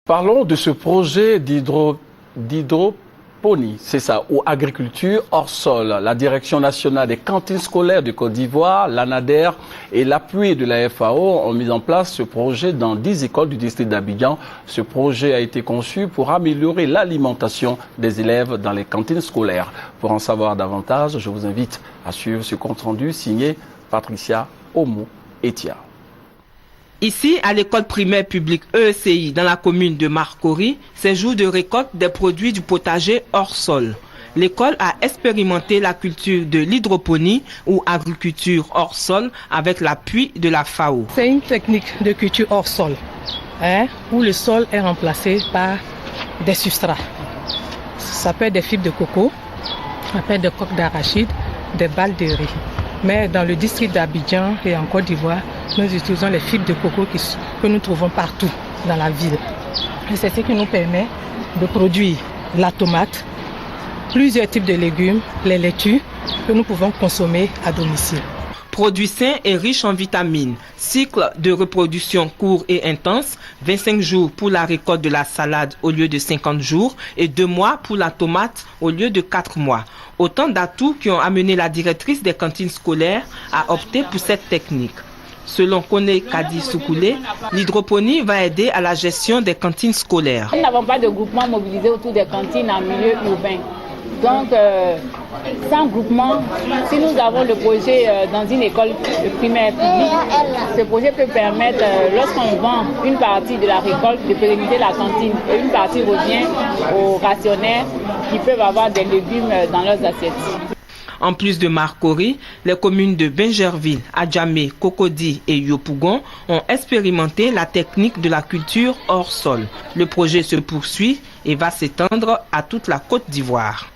Parlons de ce projet d'hydroponie, c'est ça, ou agriculture hors sol. La Direction nationale des cantines scolaires de Côte d'Ivoire, l'ANADER et l'appui de la FAO ont mis en place ce projet dans 10 écoles du district d'Abidjan. Ce projet a été conçu pour améliorer l'alimentation des élèves dans les cantines scolaires. Pour en savoir davantage, je vous invite à suivre ce compte-rendu signé Patricia Omo-Etia. Ici, à l'école primaire publique EECI dans la commune de Marcory, c'est jour de récolte des produits du potager hors sol. L'école a expérimenté la culture de l'hydroponie ou agriculture hors sol avec l'appui de la FAO. C'est une technique de culture hors sol, où le sol est remplacé par des substrats. Ça peut être des fibres de coco, ça peut être des coques d'arachide, des balles de riz. Mais dans le district d'Abidjan et en Côte d'Ivoire, nous utilisons les fibres de coco que nous trouvons partout dans la ville. Et c'est ce qui nous permet de produire la tomate, plusieurs types de légumes, les laitues que nous pouvons consommer à domicile. Produit sain et riche en vitamines. Cycle de reproduction court et intense, 25 jours pour la récolte de la salade au lieu de 50 jours et 2 mois pour la tomate au lieu de 4 mois. Autant d'atouts qui ont amené la directrice des cantines scolaires à opter pour cette technique. Selon Kone Kadi Soukoulé, l'hydroponie va aider à la gestion des cantines scolaires. Nous n'avons pas de groupement mobilisé autour des cantines en milieu urbain. Donc, sans groupement, si nous avons le projet dans une école primaire publique, ce projet peut permettre, lorsqu'on vend une partie de la récolte, de pérenniser la cantine. Et une partie revient aux rationnaires qui peuvent avoir des légumes dans leurs assiettes. En plus de Marcory, les communes de Bingerville, Adjamé, Cocody et Yopougon ont expérimenté la technique de la culture hors sol. Le projet se poursuit et va s'étendre à toute la Côte d'Ivoire.